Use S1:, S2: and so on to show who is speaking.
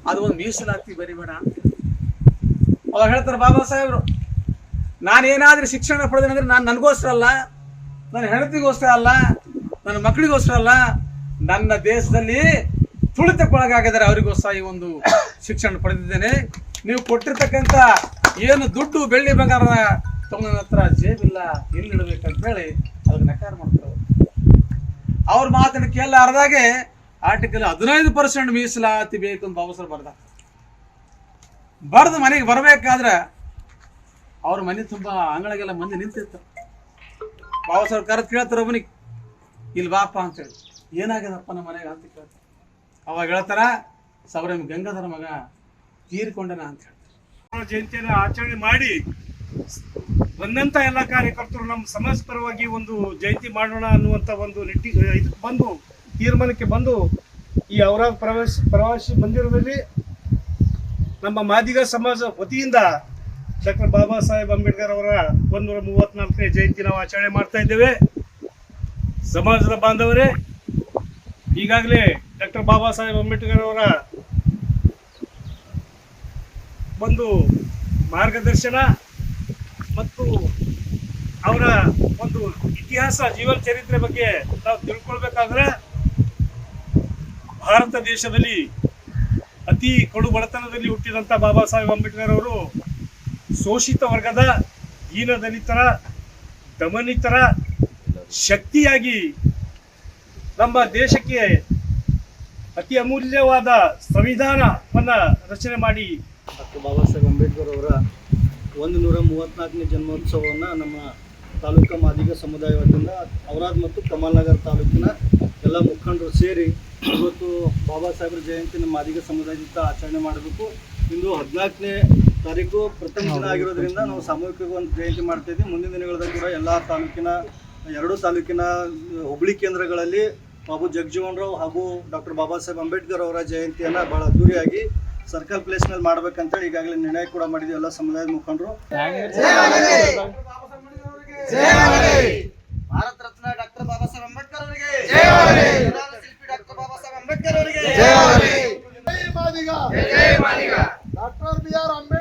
S1: ಅದು ಒಂದು ಮೀಸಲಾತಿ ಬರಿಬೇಡ ಅಂತ. ಅವಾಗ ಹೇಳ್ತಾರೆ ಬಾಬಾ ಸಾಹೇಬ್ರು, ನಾನೇನಾದ್ರೂ ಶಿಕ್ಷಣ ಪಡೆದೇನಂದ್ರೆ ನಾನು ನನಗೋಸ್ಕರ ಅಲ್ಲ, ನನ್ನ ಹೆಂಡತಿಗೋಸ್ಕರ ಅಲ್ಲ, ನನ್ನ ಮಕ್ಕಳಿಗೋಸ್ಕರ ಅಲ್ಲ, ನನ್ನ ದೇಶದಲ್ಲಿ ತುಳಿತಕ್ಕೊಳಗಾಗಿದ್ದಾರೆ ಅವರಿಗೋಸ್ಕರ ಈ ಒಂದು ಶಿಕ್ಷಣ ಪಡೆದಿದ್ದೇನೆ. ನೀವು ಕೊಟ್ಟಿರ್ತಕ್ಕಂಥ ಏನು ದುಡ್ಡು ಬೆಳ್ಳಿ ಬಂಗಾರ ತಮ್ಮ ಹತ್ರ ಜೇಬಿಲ್ಲ, ಎಲ್ಲಿಡ್ಬೇಕಂತ ಹೇಳಿ ಅದಕ್ಕೆ ನಕಾರ ಮಾಡ್ತಾರೆ. ಅವ್ರ ಮಾತನ್ನು ಕೇಳಲಾರ್ದಾಗೆ ಆರ್ಟಿಕಲ್ 15% ಮೀಸಲಾತಿ ಬೇಕು ಅಂತ ಬಾಬಾ ಸಾಹೇಬ್ ಬರೆದು ಮನೆಗೆ ಬರಬೇಕಾದ್ರೆ ಅವ್ರ ಮನೆ ತುಂಬ ಅಂಗಳಗೆಲ್ಲ ಮಂದಿ ನಿಂತಿರ್ತಾರೆ. ಬಾಬಾ ಸಾಹೇಬ್ ಕರೆದು ಕೇಳ್ತಾರೆ ಒಬ್ಬನಿಗೆ, ಇಲ್ಲಿ ಬಾಪ ಅಂತೇಳಿ, ಏನಾಗ್ಯದಪ್ಪ ನಮ್ಮ ಮನೆಗೆ ಅಂತ ಕೇಳ್ತಾರೆ. ಅವಾಗ ಹೇಳ್ತಾರ, ಸಬರಂ ಗಂಗಾಧರ ಮಗ ತೀರ್ಕೊಂಡನ ಅಂತ ಹೇಳ್ತಾರೆ.
S2: ಜಯಂತಿಯನ್ನು ಆಚರಣೆ ಮಾಡಿ ಬಂದಂತ ಎಲ್ಲ ಕಾರ್ಯಕರ್ತರು ನಮ್ಮ ಸಮಾಜ ಪರವಾಗಿ ಒಂದು ಜಯಂತಿ ಮಾಡೋಣ ಅನ್ನುವಂಥ ಒಂದು ಇದಕ್ಕೆ ಬಂದು ತೀರ್ಮಾನಕ್ಕೆ ಬಂದು ಈ ಅವರ ಪ್ರವಾಸಿ ಮಂದಿರದಲ್ಲಿ ನಮ್ಮ ಮಾದಿಗ ಸಮಾಜ ವತಿಯಿಂದ ಡಾಕ್ಟರ್ ಬಾಬಾ ಸಾಹೇಬ್ ಅಂಬೇಡ್ಕರ್ ಅವರ 134ನೇ ಜಯಂತಿ ನಾವು ಆಚರಣೆ ಮಾಡ್ತಾ ಇದ್ದೇವೆ. ಸಮಾಜದ ಬಾಂಧವರೇ, ಈಗಾಗಲೇ ಡಾಕ್ಟರ್ ಬಾಬಾ ಸಾಹೇಬ್ ಅಂಬೇಡ್ಕರ್ ಅವರ ಒಂದು ಮಾರ್ಗದರ್ಶನ ಮತ್ತು ಅವರ ಒಂದು ಇತಿಹಾಸ, ಜೀವನ ಚರಿತ್ರೆ ಬಗ್ಗೆ ನಾವು ತಿಳ್ಕೊಳ್ಬೇಕಾದ್ರೆ ಭಾರತ ದೇಶದಲ್ಲಿ ಅತಿ ಕಡು ಬಡತನದಲ್ಲಿ ಹುಟ್ಟಿದಂಥ ಬಾಬಾ ಸಾಹೇಬ್ ಅಂಬೇಡ್ಕರ್ ಅವರು ಶೋಷಿತ ವರ್ಗದ ದೀನದಲಿತರ ದಮನಿತರ ಶಕ್ತಿಯಾಗಿ ನಮ್ಮ ದೇಶಕ್ಕೆ ಅತಿ ಅಮೂಲ್ಯವಾದ ಸಂವಿಧಾನವನ್ನು ರಚನೆ ಮಾಡಿ
S3: ಡಾಕ್ಟರ್ ಬಾಬಾ ಸಾಹೇಬ್ ಅಂಬೇಡ್ಕರ್ ಅವರ 134ನೇ ಜನ್ಮೋತ್ಸವವನ್ನು ನಮ್ಮ ತಾಲೂಕು ಮಾದಿಗ ಸಮುದಾಯ ವತಿಯಿಂದ ಔರಾದ್ ಮತ್ತು ಕಮಲ್ನಗರ ತಾಲೂಕಿನ ಎಲ್ಲ ಮುಖಂಡರು ಸೇರಿ ಇವತ್ತು ಬಾಬಾ ಸಾಹೇಬ್ರ ಜಯಂತಿನ ಮಾದಿಗ ಸಮುದಾಯದಿಂದ ಆಚರಣೆ ಮಾಡಬೇಕು. ಇಂದು 14ನೇ ತಾರೀಕು ಪ್ರಥಮ ದಿನ ಆಗಿರೋದ್ರಿಂದ ನಾವು ಸಾಮೂಹಿಕವಾಗಿ ಒಂದು ಜಯಂತಿ ಮಾಡ್ತಾ ಇದ್ದೀವಿ. ಮುಂದಿನ ದಿನಗಳಲ್ಲಿ ಕೂಡ ಎಲ್ಲ ತಾಲೂಕಿನ 2 ತಾಲೂಕಿನ ಹುಬ್ಳಿ ಕೇಂದ್ರಗಳಲ್ಲಿ ಬಾಬು ಜಗಜೀವನ್ ರಾವ್ ಹಾಗೂ ಡಾಕ್ಟರ್ ಬಾಬಾ ಸಾಹೇಬ್ ಅಂಬೇಡ್ಕರ್ ಅವರ ಜಯಂತಿಯನ್ನು ಭಾಳ ಅದ್ದೂರಿಯಾಗಿ ಸರ್ಕಲ್ ಪ್ಲೇಸ್ನಲ್ಲಿ ಮಾಡ್ಬೇಕಂತೇಳಿ ಈಗಾಗಲೇ ನಿರ್ಣಯ ಕೂಡ ಮಾಡಿದ್ವಿ ಎಲ್ಲ ಸಮುದಾಯದ ಮುಖಂಡರು.
S4: ಭಾರತ ರತ್ನ ಡಾಕ್ಟರ್ ಬಾಬಾ ಸಾಹೇಬ್ ಅಂಬೇಡ್ಕರ್ ಅವರಿಗೆ, ಶಿಲ್ಪಿ ಡಾಕ್ಟರ್ ಬಾಬಾ ಸಾಹೇಬ್ ಅಂಬೇಡ್ಕರ್ ಅವರಿಗೆ,
S5: ಜೈ Madiga, doctor B R Ambedkar